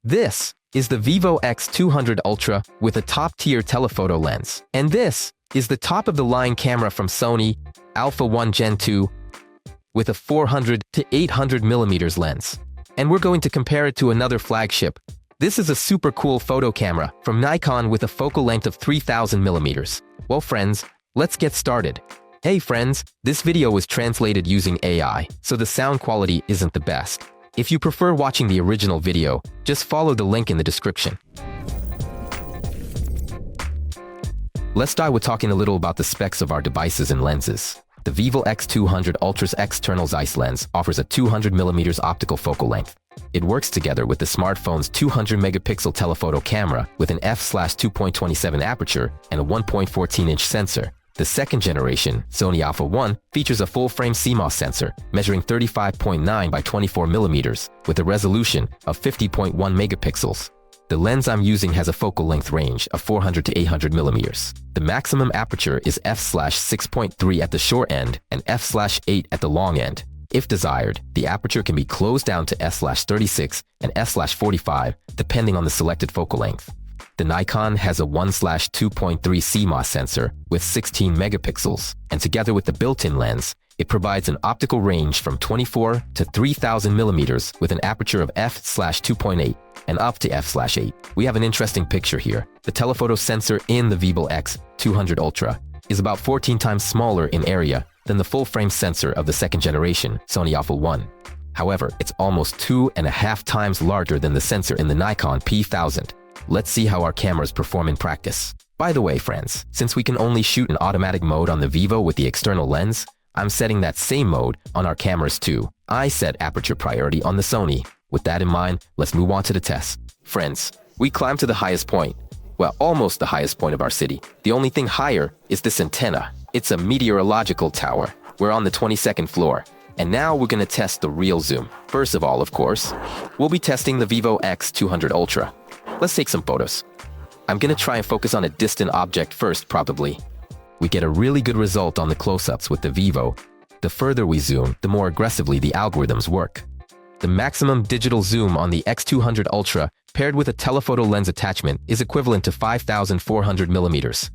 This is the Vivo X200 Ultra with a top-tier telephoto lens. And this is the top-of-the-line camera from Sony, Alpha 1 Gen 2, with a 400 to 800 millimeters lens. And we're going to compare it to another flagship. This is a super cool photo camera from Nikon with a focal length of 3000 millimeters. Well, friends, let's get started. Hey friends, this video was translated using AI, so the sound quality isn't the best. If you prefer watching the original video, just follow the link in the description. Let's start with talking a little about the specs of our devices and lenses. The Vivo X200 Ultra's external Zeiss lens offers a 200mm optical focal length. It works together with the smartphone's 200-megapixel telephoto camera with an f/2.27 aperture and a 1.14-inch sensor. The second generation, Sony Alpha 1, features a full-frame CMOS sensor measuring 35.9 by 24 millimeters with a resolution of 50.1 megapixels. The lens I'm using has a focal length range of 400 to 800 millimeters. The maximum aperture is f/6.3 at the short end and f/8 at the long end. If desired, the aperture can be closed down to f/36 and f/45 depending on the selected focal length. The Nikon has a 1/2.3 CMOS sensor with 16 megapixels, and together with the built-in lens, it provides an optical range from 24 to 3000 millimeters with an aperture of f/2.8 and up to f/8. We have an interesting picture here. The telephoto sensor in the Vivo X200 Ultra is about 14 times smaller in area than the full-frame sensor of the second generation, Sony Alpha 1. However, it's almost 2.5 times larger than the sensor in the Nikon P1000. Let's see how our cameras perform in practice. By the way, friends, since we can only shoot in automatic mode on the Vivo with the external lens, I'm setting that same mode on our cameras too. I set aperture priority on the Sony. With that in mind, let's move on to the test. Friends, we climbed to the highest point. Well, almost the highest point of our city. The only thing higher is this antenna. It's a meteorological tower. We're on the 22nd floor. And now we're gonna test the real zoom. First of all, of course, we'll be testing the Vivo X200 Ultra. Let's take some photos. I'm gonna try and focus on a distant object first, probably. We get a really good result on the close-ups with the Vivo. The further we zoom, the more aggressively the algorithms work. The maximum digital zoom on the X200 Ultra paired with a telephoto lens attachment is equivalent to 5400 millimeters.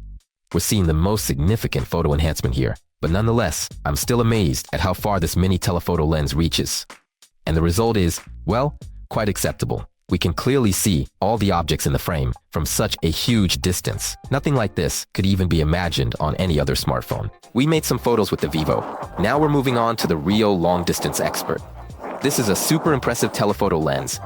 We're seeing the most significant photo enhancement here, but nonetheless, I'm still amazed at how far this mini telephoto lens reaches. And the result is, well, quite acceptable. We can clearly see all the objects in the frame from such a huge distance. Nothing like this could even be imagined on any other smartphone. We made some photos with the Vivo. Now we're moving on to the real long-distance expert. This is a super impressive telephoto lens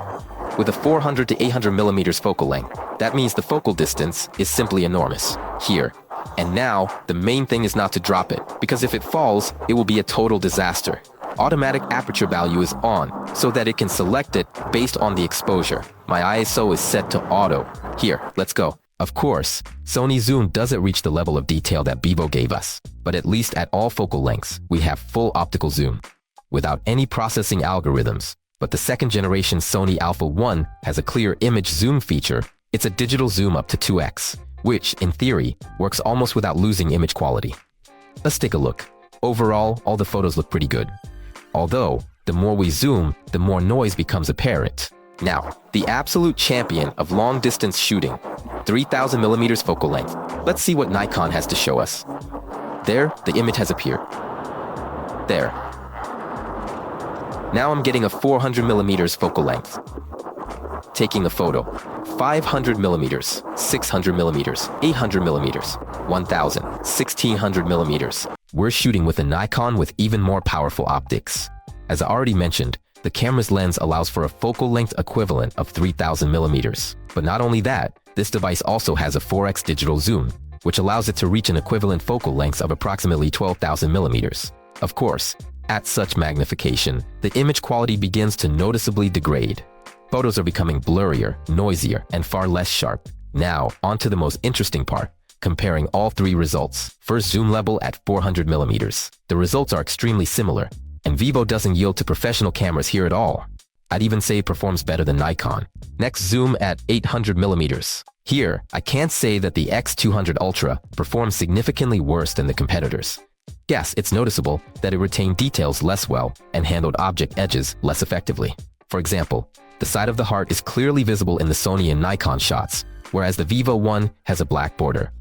with a 400 to 800 millimeters focal length. That means the focal distance is simply enormous. Here. And now, the main thing is not to drop it, because if it falls, it will be a total disaster. Automatic aperture value is on, so that it can select it based on the exposure. My ISO is set to auto. Here, let's go. Of course, Sony Zoom doesn't reach the level of detail that Vivo gave us, but at least at all focal lengths, we have full optical zoom, without any processing algorithms. But the second generation Sony Alpha 1 has a clear image zoom feature. It's a digital zoom up to 2x, which, in theory, works almost without losing image quality. Let's take a look. Overall, all the photos look pretty good. Although, the more we zoom, the more noise becomes apparent. Now, the absolute champion of long-distance shooting, 3000 millimeters focal length. Let's see what Nikon has to show us. There, the image has appeared. There. Now I'm getting a 400 millimeters focal length. Taking a photo. 500 millimeters, 600 millimeters, 800 millimeters, 1000, 1600 millimeters. We're shooting with a Nikon with even more powerful optics. As I already mentioned, the camera's lens allows for a focal length equivalent of 3000 millimeters. But not only that, this device also has a 4x digital zoom, which allows it to reach an equivalent focal length of approximately 12,000 millimeters. Of course, at such magnification, the image quality begins to noticeably degrade. Photos are becoming blurrier, noisier, and far less sharp. Now, on to the most interesting part, comparing all three results. First zoom level at 400 millimeters. The results are extremely similar, and Vivo doesn't yield to professional cameras here at all. I'd even say it performs better than Nikon. Next zoom at 800 millimeters. Here, I can't say that the X200 Ultra performs significantly worse than the competitors. Yes, it's noticeable that it retained details less well and handled object edges less effectively. For example, The side of the heart is clearly visible in the Sony and Nikon shots, whereas the Vivo one has a black border.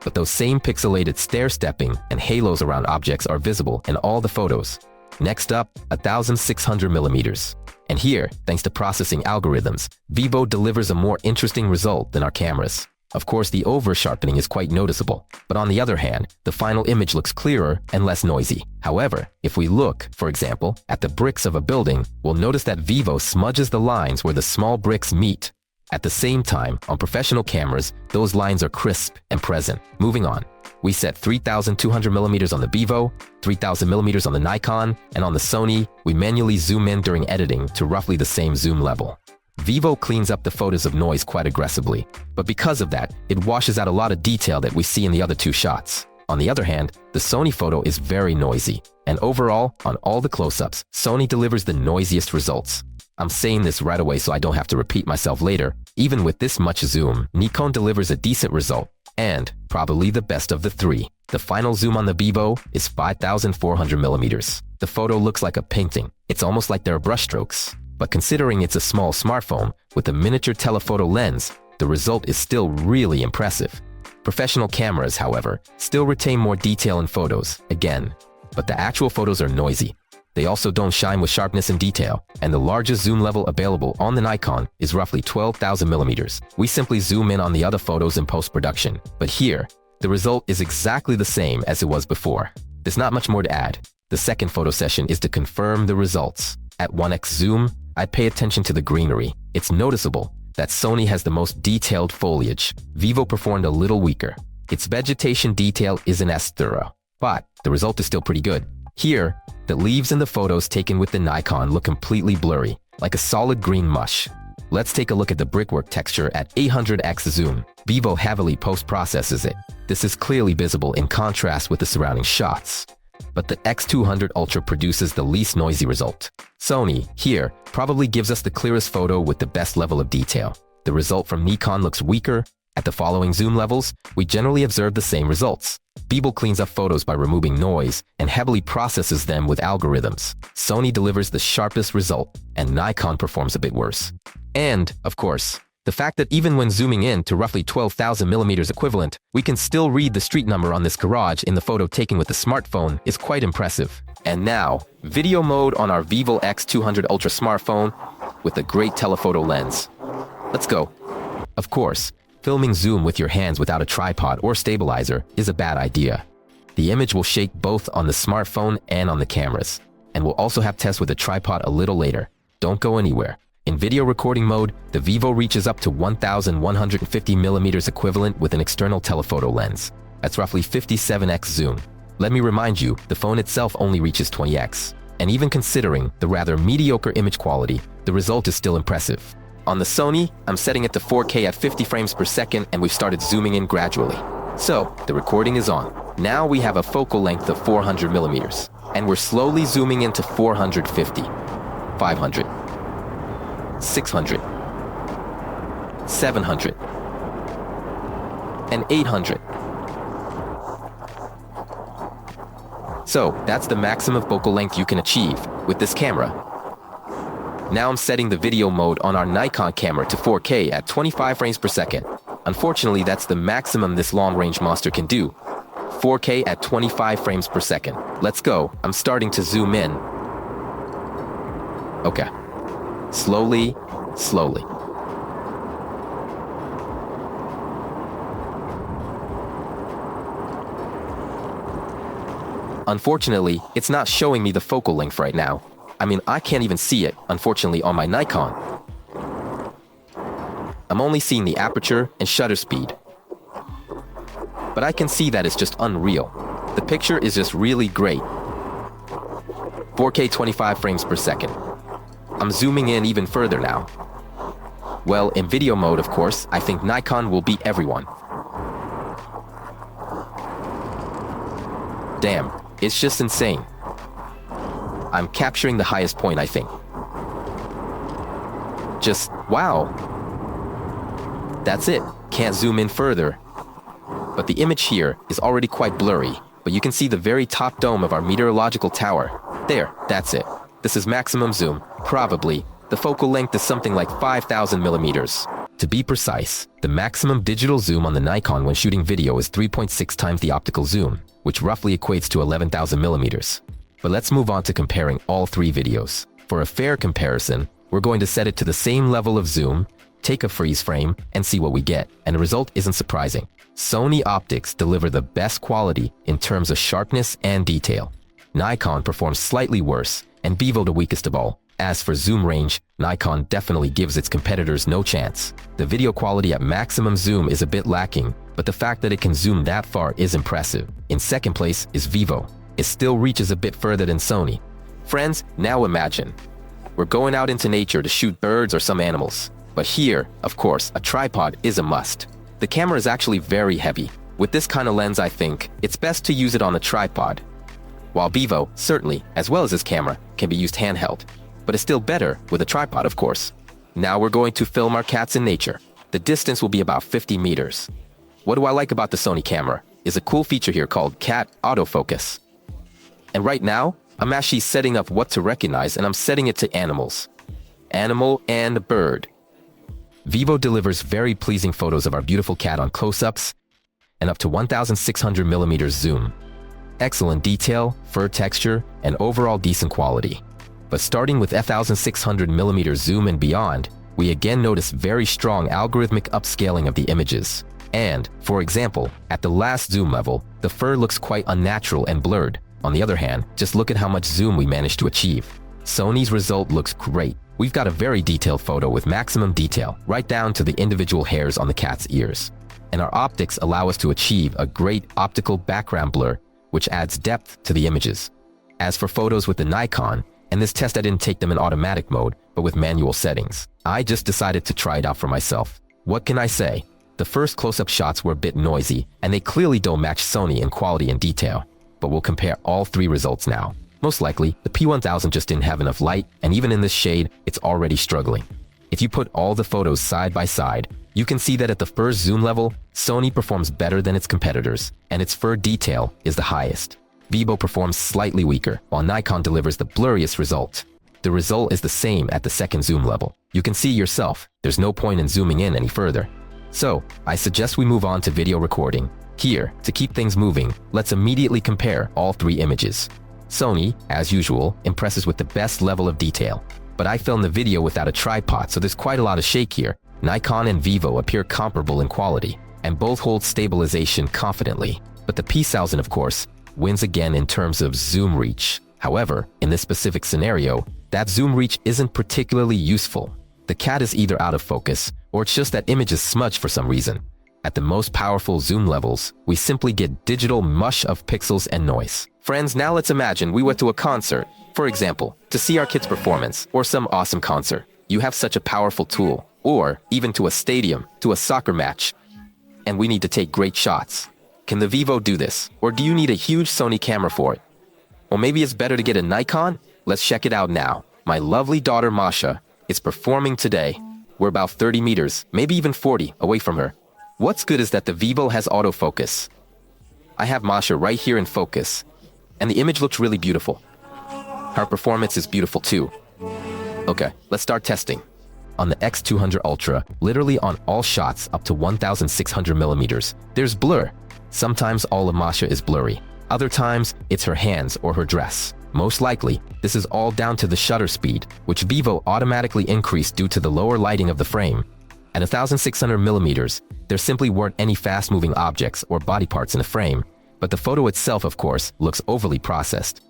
But those same pixelated stair-stepping and halos around objects are visible in all the photos. Next up, 1600mm. And here, thanks to processing algorithms, Vivo delivers a more interesting result than our cameras. Of course, the over-sharpening is quite noticeable, but on the other hand, the final image looks clearer and less noisy. However, if we look, for example, at the bricks of a building, we'll notice that Vivo smudges the lines where the small bricks meet. At the same time, on professional cameras, those lines are crisp and present. Moving on, we set 3200mm on the Vivo, 3000mm on the Nikon, and on the Sony, we manually zoom in during editing to roughly the same zoom level. Vivo cleans up the photos of noise quite aggressively, but because of that, it washes out a lot of detail that we see in the other two shots. On the other hand, the Sony photo is very noisy, and overall, on all the close-ups, Sony delivers the noisiest results. I'm saying this right away so I don't have to repeat myself later. Even with this much zoom, Nikon delivers a decent result, and probably the best of the three. The final zoom on the Vivo is 5400mm. The photo looks like a painting. It's almost like there are brushstrokes. But considering it's a small smartphone with a miniature telephoto lens, the result is still really impressive. Professional cameras, however, still retain more detail in photos, again, but the actual photos are noisy. They also don't shine with sharpness and detail, and the largest zoom level available on the Nikon is roughly 12,000mm. We simply zoom in on the other photos in post-production, but here, the result is exactly the same as it was before. There's not much more to add. The second photo session is to confirm the results. At 1x zoom, I'd pay attention to the greenery. It's noticeable that Sony has the most detailed foliage. Vivo performed a little weaker. Its vegetation detail isn't as thorough, but the result is still pretty good. Here, the leaves in the photos taken with the Nikon look completely blurry, like a solid green mush. Let's take a look at the brickwork texture at 800x zoom. Vivo heavily post-processes it. This is clearly visible in contrast with the surrounding shots. But the X200 Ultra produces the least noisy result. Sony, here, probably gives us the clearest photo with the best level of detail. The result from Nikon looks weaker. At the following zoom levels, we generally observe the same results. Vivo cleans up photos by removing noise and heavily processes them with algorithms. Sony delivers the sharpest result, and Nikon performs a bit worse. And, of course, the fact that even when zooming in to roughly 12,000mm equivalent, we can still read the street number on this garage in the photo taken with the smartphone is quite impressive. And now, video mode on our Vivo X200 Ultra smartphone with a great telephoto lens. Let's go. Of course, filming zoom with your hands without a tripod or stabilizer is a bad idea. The image will shake both on the smartphone and on the cameras, and we'll also have tests with a tripod a little later. Don't go anywhere. In video recording mode, the Vivo reaches up to 1150mm equivalent with an external telephoto lens. That's roughly 57x zoom. Let me remind you, the phone itself only reaches 20x. And even considering the rather mediocre image quality, the result is still impressive. On the Sony, I'm setting it to 4K at 50 frames per second, and we've started zooming in gradually. So, the recording is on. Now we have a focal length of 400mm, and we're slowly zooming into 450, 500, 600, 700, and 800. So, that's the maximum focal length you can achieve with this camera. Now I'm setting the video mode on our Nikon camera to 4K at 25 frames per second. Unfortunately, that's the maximum this long-range monster can do. 4K at 25 frames per second. Let's go. I'm starting to zoom in. Okay. Slowly, slowly. Unfortunately, it's not showing me the focal length right now. I mean, I can't even see it, unfortunately, on my Nikon. I'm only seeing the aperture and shutter speed. But I can see that it's just unreal. The picture is just really great. 4K 25 frames per second. I'm zooming in even further now. Well, in video mode, of course, I think Nikon will beat everyone. Damn, it's just insane. I'm capturing the highest point, I think. Just, wow. That's it. Can't zoom in further. But the image here is already quite blurry, but you can see the very top dome of our meteorological tower. There, that's it. This is maximum zoom, probably The focal length is something like 5,000 millimeters. To be precise, the maximum digital zoom on the Nikon when shooting video is 3.6 times the optical zoom, which roughly equates to 11,000 millimeters. But let's move on to comparing all three videos. For a fair comparison, we're going to set it to the same level of zoom, take a freeze frame, and see what we get. And the result isn't surprising. Sony optics deliver the best quality in terms of sharpness and detail. Nikon performs slightly worse, and Vivo the weakest of all. As for zoom range, Nikon definitely gives its competitors no chance. The video quality at maximum zoom is a bit lacking, but the fact that it can zoom that far is impressive. In second place is Vivo. It still reaches a bit further than Sony. Friends, now imagine. We're going out into nature to shoot birds or some animals. But here, of course, a tripod is a must. The camera is actually very heavy. With this kind of lens, I think, it's best to use it on a tripod. While Vivo, certainly, as well as his camera, can be used handheld. But it's still better with a tripod, of course. Now we're going to film our cats in nature. The distance will be about 50 meters. What do I like about the Sony camera is a cool feature here called Cat Autofocus. And right now, I'm actually setting up what to recognize, and I'm setting it to animals. Animal and bird. Vivo delivers very pleasing photos of our beautiful cat on close-ups and up to 1,600 millimeters zoom. Excellent detail, fur texture, and overall decent quality. But starting with 1,600 millimeters zoom and beyond, we again notice very strong algorithmic upscaling of the images. And, for example, at the last zoom level, the fur looks quite unnatural and blurred. On the other hand, just look at how much zoom we managed to achieve. Sony's result looks great. We've got a very detailed photo with maximum detail, right down to the individual hairs on the cat's ears. And our optics allow us to achieve a great optical background blur, which adds depth to the images. As for photos with the Nikon, and this test I didn't take them in automatic mode, but with manual settings. I just decided to try it out for myself. What can I say? The first close-up shots were a bit noisy, and they clearly don't match Sony in quality and detail. But we'll compare all three results now. Most likely, the P1000 just didn't have enough light, and even in this shade, it's already struggling. If you put all the photos side by side, you can see that at the first zoom level, Sony performs better than its competitors, and its fur detail is the highest. Vivo performs slightly weaker, while Nikon delivers the blurriest result. The result is the same at the second zoom level. You can see yourself, there's no point in zooming in any further. So, I suggest we move on to video recording. Here, to keep things moving, let's immediately compare all three images. Sony, as usual, impresses with the best level of detail. But I filmed the video without a tripod, so there's quite a lot of shake here. Nikon and Vivo appear comparable in quality, and both hold stabilization confidently. But the P1000, of course, wins again in terms of zoom reach. However, in this specific scenario, that zoom reach isn't particularly useful. The cat is either out of focus, or it's just that image is smudged for some reason. At the most powerful zoom levels, we simply get digital mush of pixels and noise. Friends, now let's imagine we went to a concert, for example, to see our kids' performance, or some awesome concert. You have such a powerful tool, or even to a stadium, to a soccer match, and we need to take great shots. Can the Vivo do this? Or do you need a huge Sony camera for it? Or maybe it's better to get a Nikon? Let's check it out now. My lovely daughter Masha is performing today. We're about 30 meters, maybe even 40, away from her. What's good is that the Vivo has autofocus. I have Masha right here in focus, and the image looks really beautiful. Her performance is beautiful too. Okay, let's start testing. On the X200 Ultra, literally on all shots up to 1,600 millimeters, there's blur. Sometimes all of Masha is blurry. Other times, it's her hands or her dress. Most likely, this is all down to the shutter speed, which Vivo automatically increased due to the lower lighting of the frame. At 1,600 millimeters, there simply weren't any fast-moving objects or body parts in the frame, but the photo itself, of course, looks overly processed.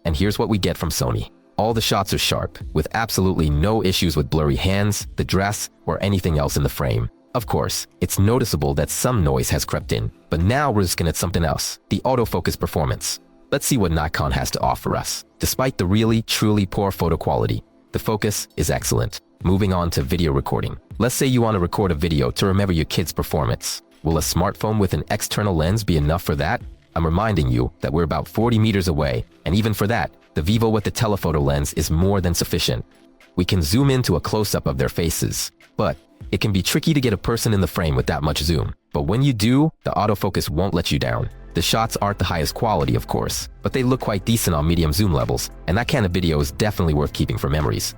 And here's what we get from Sony. All the shots are sharp, with absolutely no issues with blurry hands, the dress, or anything else in the frame. Of course, it's noticeable that some noise has crept in, but now we're looking at something else, the autofocus performance. Let's see what Nikon has to offer us. Despite the really, truly poor photo quality, the focus is excellent. Moving on to video recording. Let's say you want to record a video to remember your kid's performance. Will a smartphone with an external lens be enough for that? I'm reminding you that we're about 40 meters away, and even for that, the Vivo with the telephoto lens is more than sufficient. We can zoom into a close-up of their faces, but it can be tricky to get a person in the frame with that much zoom. But when you do, the autofocus won't let you down. The shots aren't the highest quality, of course, but they look quite decent on medium zoom levels, and that kind of video is definitely worth keeping for memories.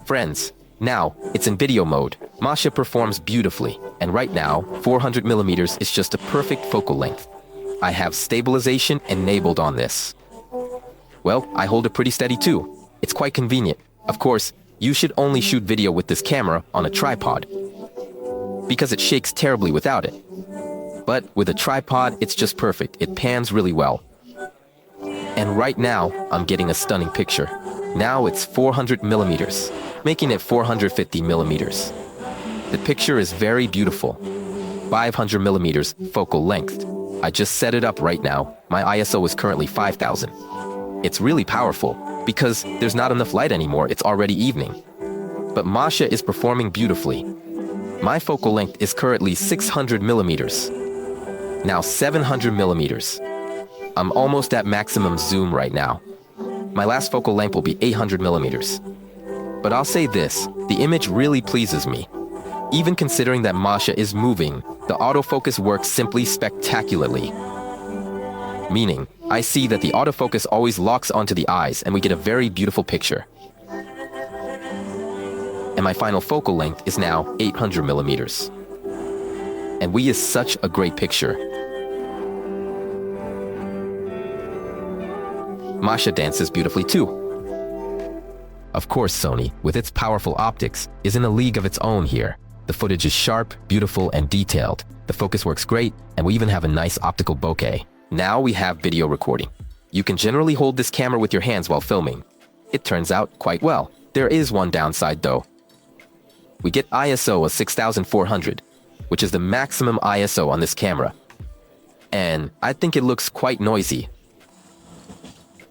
Friends, now it's in video mode. Masha performs beautifully, and right now, 400mm is just a perfect focal length. I have stabilization enabled on this. Well, I hold it pretty steady too. It's quite convenient. Of course, you should only shoot video with this camera on a tripod, because it shakes terribly without it. But with a tripod, it's just perfect. It pans really well. And right now, I'm getting a stunning picture. Now it's 400mm, making it 450mm. The picture is very beautiful. 500mm focal length. I just set it up right now. My ISO is currently 5000. It's really powerful because there's not enough light anymore. It's already evening. But Masha is performing beautifully. My focal length is currently 600mm. Now 700mm. I'm almost at maximum zoom right now. My last focal length will be 800mm. But I'll say this, the image really pleases me. Even considering that Masha is moving, the autofocus works simply spectacularly. Meaning, I see that the autofocus always locks onto the eyes and we get a very beautiful picture. And my final focal length is now 800mm. And we is such a great picture. Masha dances beautifully too. Of course, Sony, with its powerful optics, is in a league of its own here. The footage is sharp, beautiful, and detailed. The focus works great, and we even have a nice optical bokeh. Now we have video recording. You can generally hold this camera with your hands while filming. It turns out quite well. There is one downside though. We get ISO of 6400, which is the maximum ISO on this camera. And I think it looks quite noisy.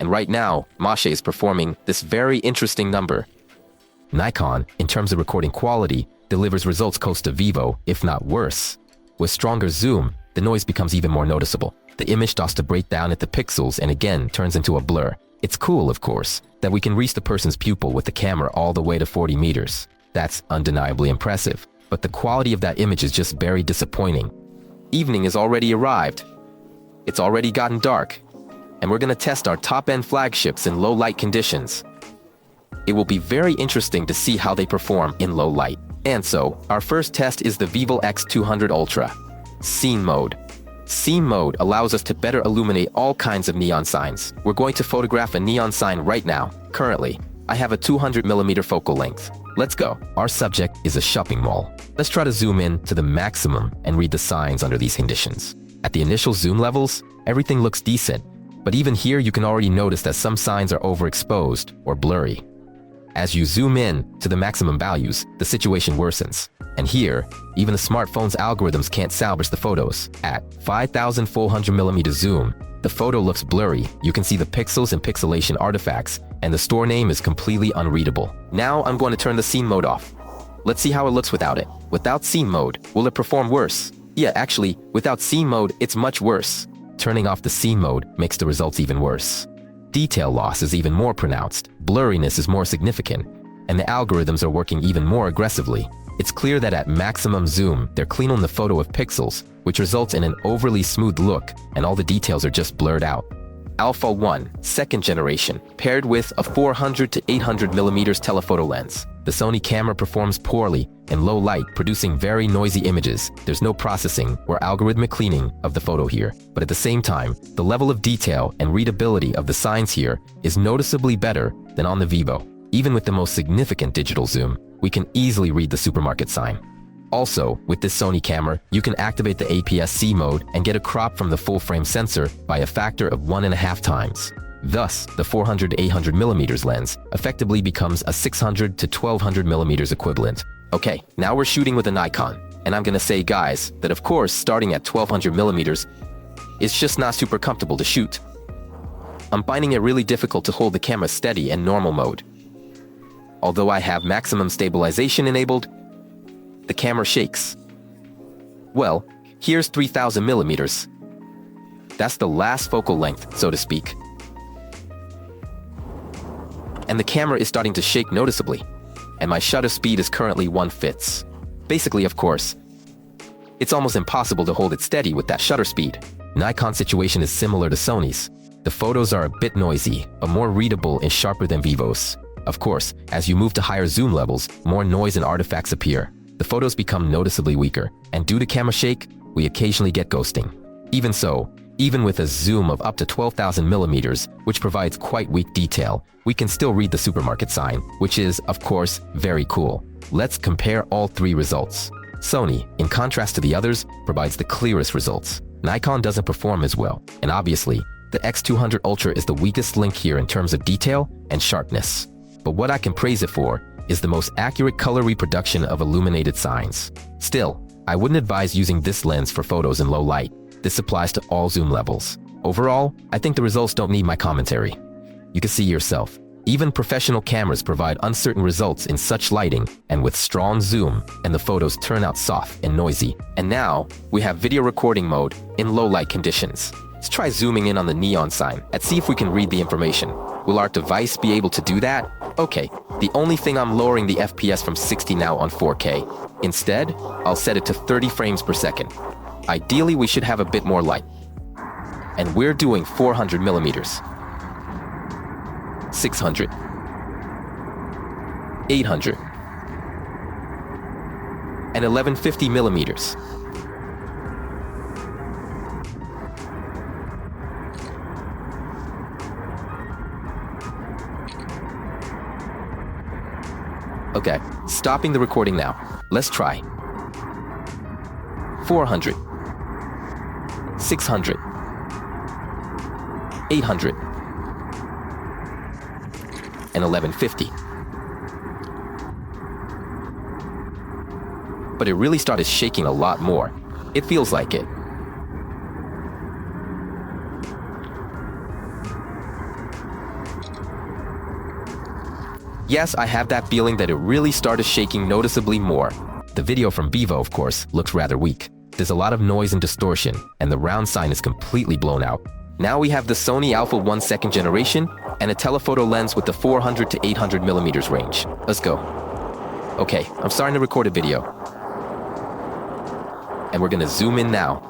And right now, Masha is performing this very interesting number. Nikon, in terms of recording quality, delivers results close to Vivo, if not worse. With stronger zoom, the noise becomes even more noticeable. The image starts to break down at the pixels and again turns into a blur. It's cool, of course, that we can reach the person's pupil with the camera all the way to 40 meters. That's undeniably impressive. But the quality of that image is just very disappointing. Evening has already arrived. It's already gotten dark. And we're gonna test our top-end flagships in low light conditions. It will be very interesting to see how they perform in low light. And so, our first test is the Vivo X200 Ultra. Scene mode. Scene mode allows us to better illuminate all kinds of neon signs. We're going to photograph a neon sign right now. Currently, I have a 200mm focal length. Let's go. Our subject is a shopping mall. Let's try to zoom in to the maximum and read the signs under these conditions. At the initial zoom levels, everything looks decent. But even here, you can already notice that some signs are overexposed or blurry. As you zoom in to the maximum values, the situation worsens. And here, even the smartphone's algorithms can't salvage the photos. At 5400mm zoom, the photo looks blurry. You can see the pixels and pixelation artifacts, and the store name is completely unreadable. Now I'm going to turn the scene mode off. Let's see how it looks without it. Without scene mode, will it perform worse? Yeah, actually, without scene mode, it's much worse. Turning off the scene mode makes the results even worse. Detail loss is even more pronounced, blurriness is more significant, and the algorithms are working even more aggressively. It's clear that at maximum zoom, they're cleaning the photo of pixels, which results in an overly smooth look, and all the details are just blurred out. Alpha 1, second generation, paired with a 400 to 800mm telephoto lens. The Sony camera performs poorly in low light, producing very noisy images. There's no processing or algorithmic cleaning of the photo here, but at the same time, the level of detail and readability of the signs here is noticeably better than on the Vivo. Even with the most significant digital zoom, we can easily read the supermarket sign. Also, with this Sony camera, you can activate the APS-C mode and get a crop from the full-frame sensor by a factor of 1.5 times. Thus, the 400 to 800mm lens effectively becomes a 600 to 1200mm equivalent. Okay, now we're shooting with a Nikon, and I'm gonna say, guys, that of course, starting at 1200mm, it's just not super comfortable to shoot. I'm finding it really difficult to hold the camera steady in normal mode. Although I have maximum stabilization enabled, the camera shakes. Well, here's 3000mm. That's the last focal length, so to speak. And the camera is starting to shake noticeably, and my shutter speed is currently 1/5. Basically, of course, it's almost impossible to hold it steady with that shutter speed. Nikon's situation is similar to Sony's. The photos are a bit noisy, but more readable and sharper than Vivo's. Of course, as you move to higher zoom levels, more noise and artifacts appear. The photos become noticeably weaker, and due to camera shake, we occasionally get ghosting. Even so, even with a zoom of up to 12,000 millimeters, which provides quite weak detail, we can still read the supermarket sign, which is, of course, very cool. Let's compare all three results. Sony, in contrast to the others, provides the clearest results. Nikon doesn't perform as well, and obviously, the X200 Ultra is the weakest link here in terms of detail and sharpness. But what I can praise it for is the most accurate color reproduction of illuminated signs. Still, I wouldn't advise using this lens for photos in low light. This applies to all zoom levels. Overall, I think the results don't need my commentary. You can see yourself. Even professional cameras provide uncertain results in such lighting and with strong zoom, and the photos turn out soft and noisy. And now, we have video recording mode in low light conditions. Let's try zooming in on the neon sign and see if we can read the information. Will our device be able to do that? Okay, the only thing I'm lowering the FPS from 60 now on 4K. Instead, I'll set it to 30 frames per second. Ideally, we should have a bit more light. And we're doing 400 millimeters. 600. 800. And 1150 millimeters. Okay, stopping the recording now. Let's try. 400. 600. 800. And 1150. But it really started shaking a lot more. It feels like it. Yes, I have that feeling that it really started shaking noticeably more. The video from Vivo, of course, looks rather weak. There's a lot of noise and distortion, and the round sign is completely blown out. Now we have the Sony Alpha 1 2nd generation and a telephoto lens with the 400 to 800 millimeters range. Let's go. Okay, I'm starting to record a video. And we're gonna zoom in now.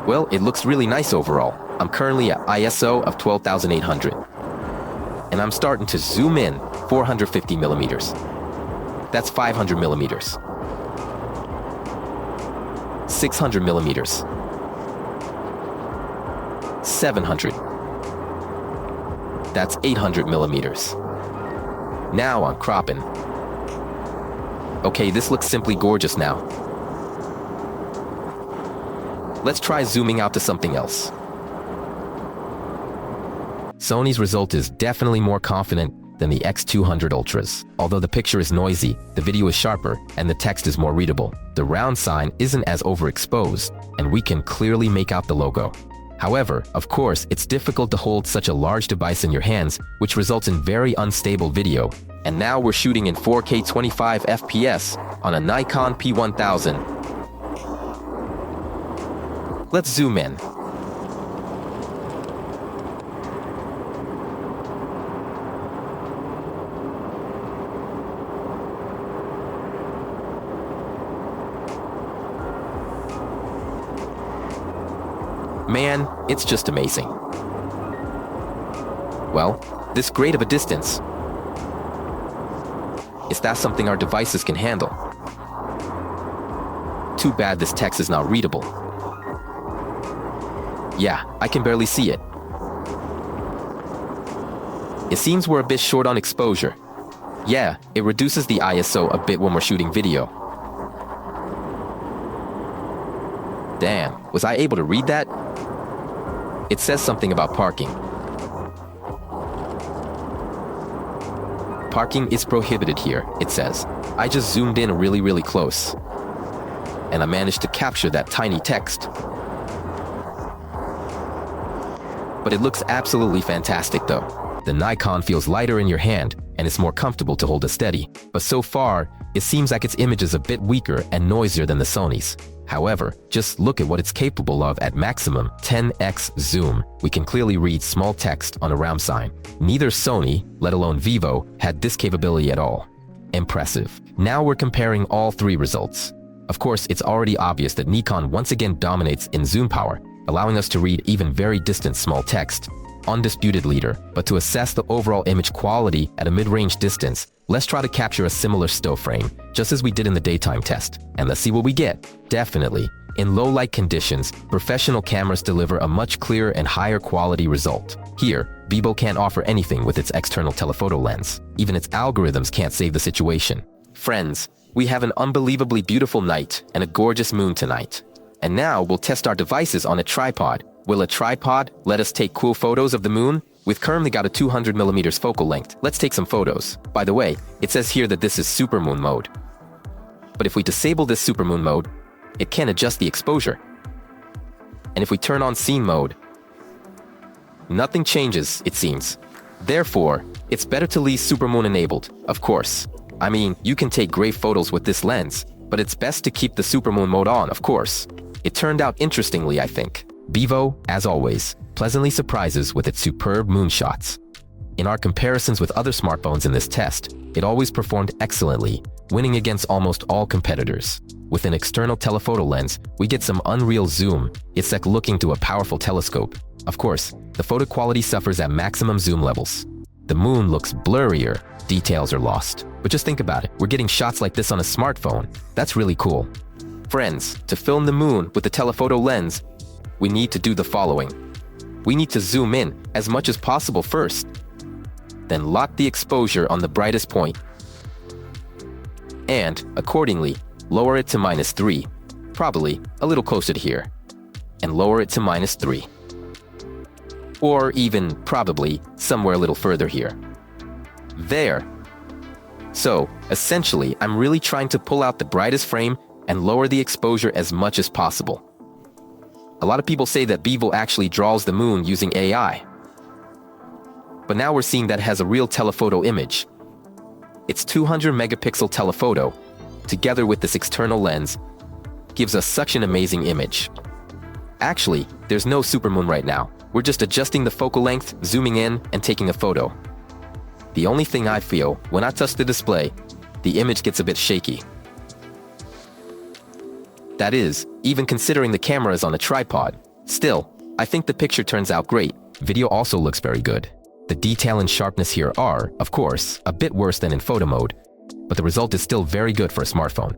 Well, it looks really nice overall. I'm currently at ISO of 12,800. And I'm starting to zoom in 450 millimeters. That's 500 millimeters. 600 millimeters. 700. That's 800 millimeters. Now I'm cropping. Okay, this looks simply gorgeous now. Let's try zooming out to something else. Sony's result is definitely more confident than the X200 Ultras. Although the picture is noisy, the video is sharper, and the text is more readable. The round sign isn't as overexposed, and we can clearly make out the logo. However, of course, it's difficult to hold such a large device in your hands, which results in very unstable video. And now we're shooting in 4K 25 FPS on a Nikon P1000. Let's zoom in. Man, it's just amazing. Well, this great of a distance. Is that something our devices can handle? Too bad this text is not readable. Yeah, I can barely see it. It seems we're a bit short on exposure. Yeah, it reduces the ISO a bit when we're shooting video. Damn, was I able to read that? It says something about parking. Parking is prohibited here, it says. I just zoomed in really close. And I managed to capture that tiny text. But it looks absolutely fantastic though. The Nikon feels lighter in your hand, and it's more comfortable to hold it steady. But so far, it seems like its image is a bit weaker and noisier than the Sony's. However, just look at what it's capable of at maximum 10x zoom. We can clearly read small text on a round sign. Neither Sony, let alone Vivo, had this capability at all. Impressive. Now we're comparing all three results. Of course, it's already obvious that Nikon once again dominates in zoom power, allowing us to read even very distant small text. undisputed leader, but to assess the overall image quality at a mid-range distance, let's try to capture a similar still frame, just as we did in the daytime test. And let's see what we get. Definitely, in low light conditions, professional cameras deliver a much clearer and higher quality result. Here, Vivo can't offer anything with its external telephoto lens. Even its algorithms can't save the situation. Friends, we have an unbelievably beautiful night and a gorgeous moon tonight. And now we'll test our devices on a tripod. Will a tripod let us take cool photos of the moon? We've currently got a 200mm focal length. Let's take some photos. By the way, it says here that this is supermoon mode. But if we disable this supermoon mode, it can adjust the exposure. And if we turn on scene mode, nothing changes, it seems. Therefore, it's better to leave supermoon enabled, of course. I mean, you can take great photos with this lens, but it's best to keep the supermoon mode on, of course. It turned out interestingly, I think. Vivo, as always, pleasantly surprises with its superb moonshots. In our comparisons with other smartphones in this test, it always performed excellently, winning against almost all competitors. With an external telephoto lens, we get some unreal zoom. It's like looking through a powerful telescope. Of course, the photo quality suffers at maximum zoom levels. The moon looks blurrier, details are lost. But just think about it, we're getting shots like this on a smartphone. That's really cool. Friends, to film the moon with the telephoto lens, we need to do the following. We need to zoom in as much as possible first, then lock the exposure on the brightest point, and, accordingly, lower it to -3, probably a little closer to here, and lower it to -3. Or even, probably, somewhere a little further here. There. So, essentially, I'm really trying to pull out the brightest frame and lower the exposure as much as possible. A lot of people say that Vivo actually draws the moon using AI. But now we're seeing that it has a real telephoto image. Its 200 megapixel telephoto, together with this external lens, gives us such an amazing image. Actually, there's no supermoon right now. We're just adjusting the focal length, zooming in, and taking a photo. The only thing I feel, when I touch the display, the image gets a bit shaky. That is, even considering the camera is on a tripod. Still, I think the picture turns out great. Video also looks very good. The detail and sharpness here are, of course, a bit worse than in photo mode, but the result is still very good for a smartphone.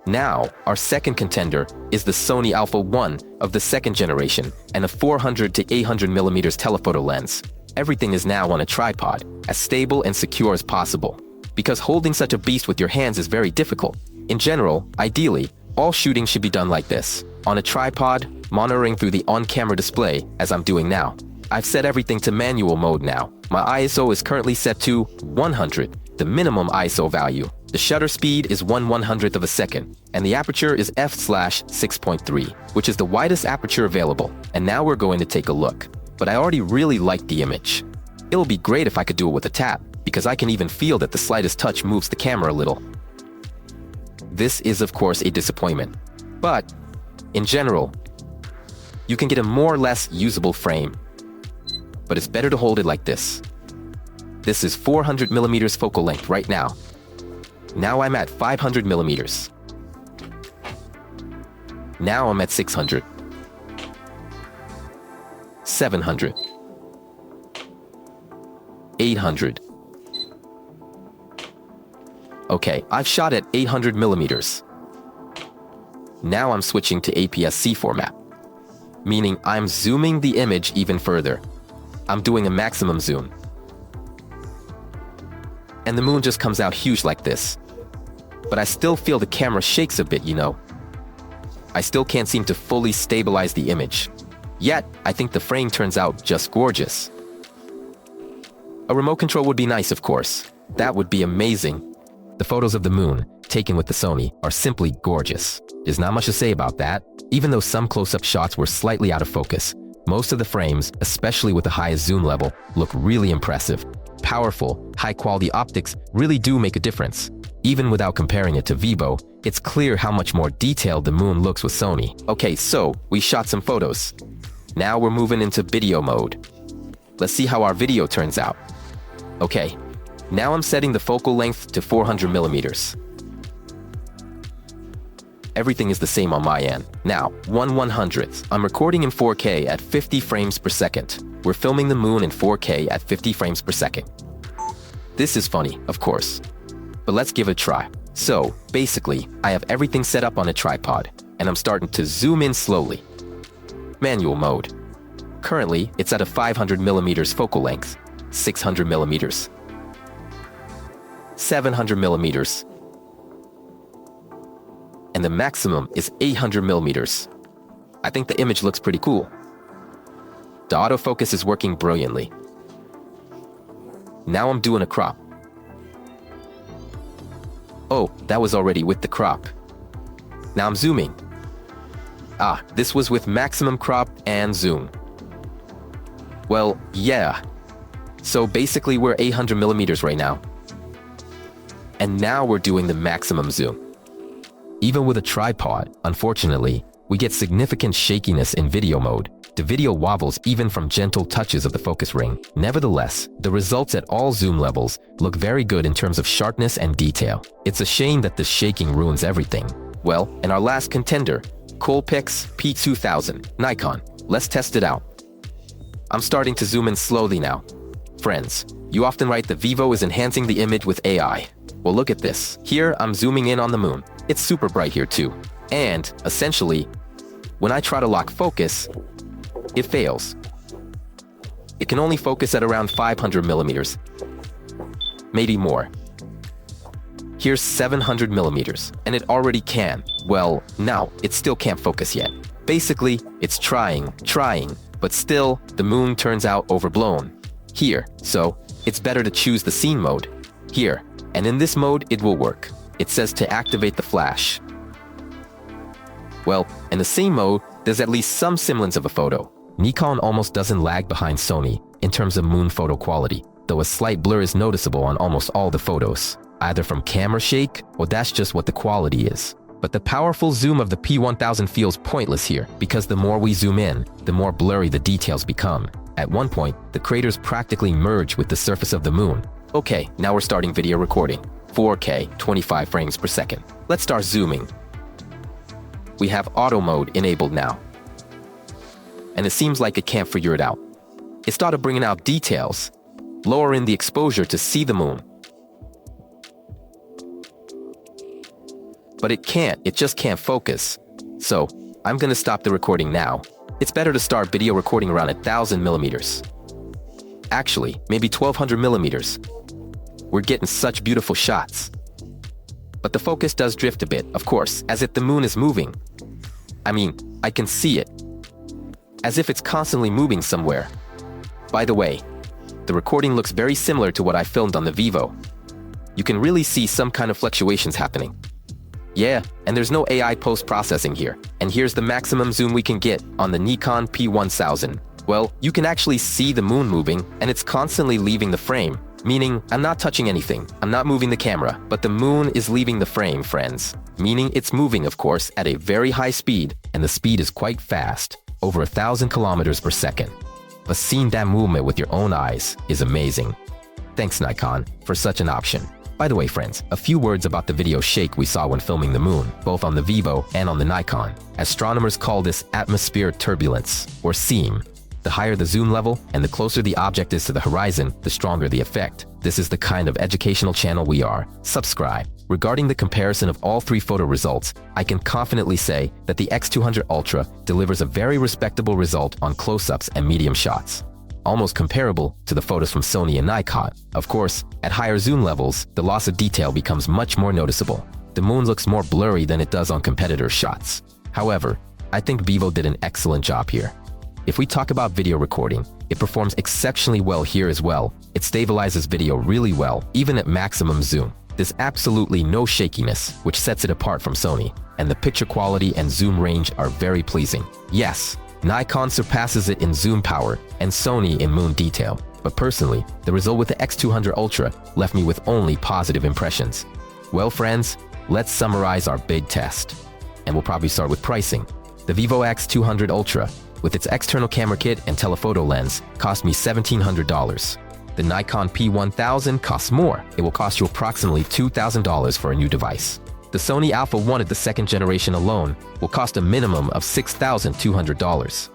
Now, our second contender is the Sony Alpha 1 of the second generation and a 400 to 800mm telephoto lens. Everything is now on a tripod, as stable and secure as possible. Because holding such a beast with your hands is very difficult. In general, ideally, all shooting should be done like this, on a tripod, monitoring through the on-camera display, as I'm doing now. I've set everything to manual mode now. My ISO is currently set to 100, the minimum ISO value. The shutter speed is 1/100th of a second, and the aperture is f/6.3, which is the widest aperture available. And now we're going to take a look. But I already really like the image. It'll be great if I could do it with a tap, because I can even feel that the slightest touch moves the camera a little. This is, of course, a disappointment. But, in general, you can get a more or less usable frame. But it's better to hold it like this. This is 400mm focal length right now. Now I'm at 500mm. Now I'm at 600. 700. 800. Okay, I've shot at 800mm. Now I'm switching to APS-C format, meaning I'm zooming the image even further. I'm doing a maximum zoom. And the moon just comes out huge like this. But I still feel the camera shakes a bit, you know. I still can't seem to fully stabilize the image. Yet, I think the frame turns out just gorgeous. A remote control would be nice, of course. That would be amazing. The photos of the moon, taken with the Sony, are simply gorgeous. There's not much to say about that. Even though some close-up shots were slightly out of focus, most of the frames, especially with the highest zoom level, look really impressive. Powerful, high-quality optics really do make a difference. Even without comparing it to Vivo, it's clear how much more detailed the moon looks with Sony. Okay, so we shot some photos. Now we're moving into video mode. Let's see how our video turns out. Okay, now I'm setting the focal length to 400mm. Everything is the same on my end. Now, 1/100th. I'm recording in 4K at 50 frames per second. we're filming the moon in 4K at 50 frames per second. This is funny, of course, but let's give it a try. So, basically, I have everything set up on a tripod, and I'm starting to zoom in slowly. Manual mode. Currently, it's at a 500mm focal length, 600mm, 700mm, and the maximum is 800mm. I think the image looks pretty cool. The autofocus is working brilliantly. Now I'm doing a crop. Oh, that was already with the crop. Now I'm zooming. Ah, this was with maximum crop and zoom. Well, yeah. So basically we're 800mm right now. And now we're doing the maximum zoom. Even with a tripod, unfortunately, we get significant shakiness in video mode. The video wobbles even from gentle touches of the focus ring. Nevertheless, the results at all zoom levels look very good in terms of sharpness and detail. It's a shame that the shaking ruins everything. Well, and our last contender, Coolpix P1000, Nikon. Let's test it out. I'm starting to zoom in slowly now. Friends, you often write that Vivo is enhancing the image with AI. Well, look at this. Here, I'm zooming in on the moon. It's super bright here too. And, essentially, when I try to lock focus, it fails. It can only focus at around 500mm. Maybe more. Here's 700mm, and it already can. Well, now, it still can't focus yet. Basically, it's trying, but still, the moon turns out overblown. Here, so, it's better to choose the scene mode. Here, and in this mode, it will work. It says to activate the flash. Well, in the same mode, there's at least some semblance of a photo. Nikon almost doesn't lag behind Sony in terms of moon photo quality, though a slight blur is noticeable on almost all the photos, either from camera shake or that's just what the quality is. But the powerful zoom of the P1000 feels pointless here, because the more we zoom in, the more blurry the details become. At one point, the craters practically merge with the surface of the moon. Okay, now we're starting video recording. 4K, 25 frames per second. Let's start zooming. We have auto mode enabled now. And it seems like it can't figure it out. It started bringing out details, lowering the exposure to see the moon. But it just can't focus. So, I'm gonna stop the recording now. It's better to start video recording around 1000mm. Actually, maybe 1200mm. We're getting such beautiful shots. But the focus does drift a bit, of course, as if the moon is moving. I mean, I can see it. As if it's constantly moving somewhere. By the way, the recording looks very similar to what I filmed on the Vivo. You can really see some kind of fluctuations happening. Yeah, and there's no AI post-processing here. And here's the maximum zoom we can get on the Nikon P1000. Well, you can actually see the moon moving, and it's constantly leaving the frame. Meaning, I'm not touching anything, I'm not moving the camera, but the moon is leaving the frame, friends. Meaning it's moving, of course, at a very high speed, and the speed is quite fast, over 1,000 kilometers per second. But seeing that movement with your own eyes is amazing. Thanks, Nikon, for such an option. By the way, friends, a few words about the video shake we saw when filming the moon, both on the Vivo and on the Nikon. Astronomers call this atmospheric turbulence, or SEAM. The higher the zoom level and the closer the object is to the horizon, the stronger the effect. This is the kind of educational channel we are. Subscribe. Regarding the comparison of all three photo results, I can confidently say that the X200 Ultra delivers a very respectable result on close-ups and medium shots, almost comparable to the photos from Sony and Nikon. Of course, at higher zoom levels, the loss of detail becomes much more noticeable. The moon looks more blurry than it does on competitor shots. However, I think Vivo did an excellent job here. If we talk about video recording, it performs exceptionally well here as well. It stabilizes video really well, even at maximum zoom. There's absolutely no shakiness, which sets it apart from Sony, and the picture quality and zoom range are very pleasing. Yes, Nikon surpasses it in zoom power and Sony in moon detail, but personally, the result with the X200 Ultra left me with only positive impressions. Well, friends, let's summarize our big test. And we'll probably start with pricing. The Vivo X200 Ultra, with its external camera kit and telephoto lens, cost me $1,700. The Nikon P1000 costs more. It will cost you approximately $2,000 for a new device. The Sony Alpha 1 at the second generation alone will cost a minimum of $6,200.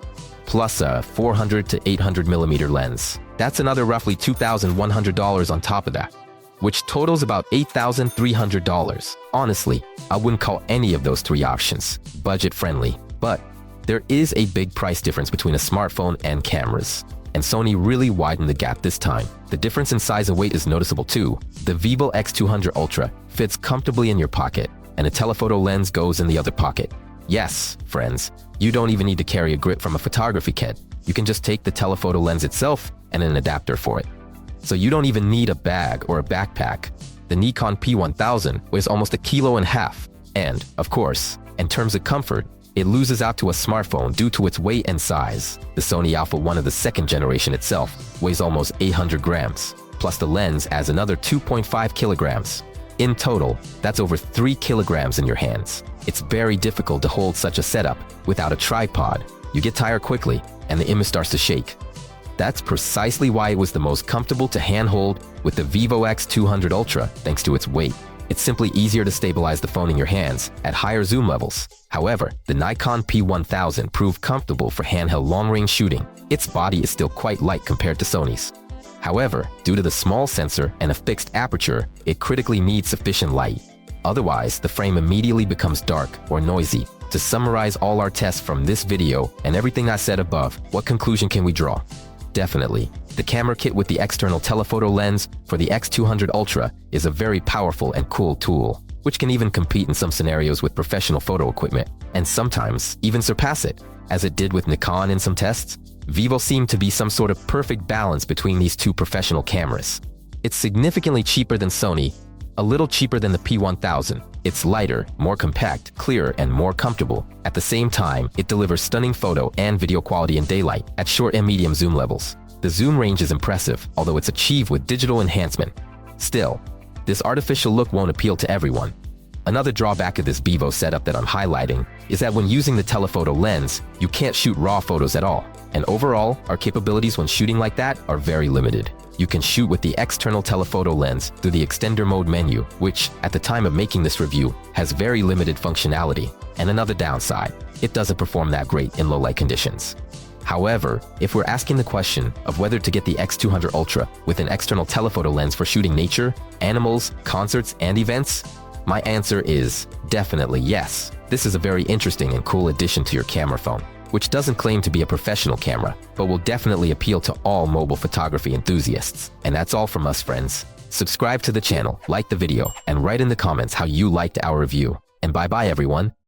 plus a 400 to 800 millimeter lens. That's another roughly $2,100 on top of that, which totals about $8,300. Honestly, I wouldn't call any of those three options budget-friendly, but there is a big price difference between a smartphone and cameras, and Sony really widened the gap this time. The difference in size and weight is noticeable too. The Vivo X200 Ultra fits comfortably in your pocket, and a telephoto lens goes in the other pocket. Yes, friends, you don't even need to carry a grip from a photography kit. You can just take the telephoto lens itself and an adapter for it. So you don't even need a bag or a backpack. The Nikon P1000 weighs almost 1.5 kilos, and, of course, in terms of comfort, it loses out to a smartphone due to its weight and size. The Sony Alpha 1 of the second generation itself weighs almost 800 grams, plus the lens adds another 2.5 kilograms. In total, that's over 3 kilograms in your hands. It's very difficult to hold such a setup without a tripod. You get tired quickly, and the image starts to shake. That's precisely why it was the most comfortable to handhold with the Vivo X200 Ultra thanks to its weight. It's simply easier to stabilize the phone in your hands at higher zoom levels. However, the Nikon P1000 proved comfortable for handheld long-range shooting. Its body is still quite light compared to Sony's. However, due to the small sensor and a fixed aperture, it critically needs sufficient light. Otherwise, the frame immediately becomes dark or noisy. To summarize all our tests from this video and everything I said above, what conclusion can we draw? Definitely, the camera kit with the external telephoto lens for the X200 Ultra is a very powerful and cool tool, which can even compete in some scenarios with professional photo equipment, and sometimes even surpass it, as it did with Nikon in some tests. Vivo seemed to be some sort of perfect balance between these two professional cameras. It's significantly cheaper than Sony, a little cheaper than the P1000. It's lighter, more compact, clearer, and more comfortable. At the same time, it delivers stunning photo and video quality in daylight at short and medium zoom levels. The zoom range is impressive, although it's achieved with digital enhancement. Still, this artificial look won't appeal to everyone. Another drawback of this Vivo setup that I'm highlighting is that when using the telephoto lens, you can't shoot raw photos at all. And overall, our capabilities when shooting like that are very limited. You can shoot with the external telephoto lens through the extender mode menu, which, at the time of making this review, has very limited functionality. And another downside, it doesn't perform that great in low-light conditions. However, if we're asking the question of whether to get the X200 Ultra with an external telephoto lens for shooting nature, animals, concerts, and events, my answer is definitely yes. This is a very interesting and cool addition to your camera phone, which doesn't claim to be a professional camera, but will definitely appeal to all mobile photography enthusiasts. And that's all from us, friends. Subscribe to the channel, like the video, and write in the comments how you liked our review. And bye-bye, everyone.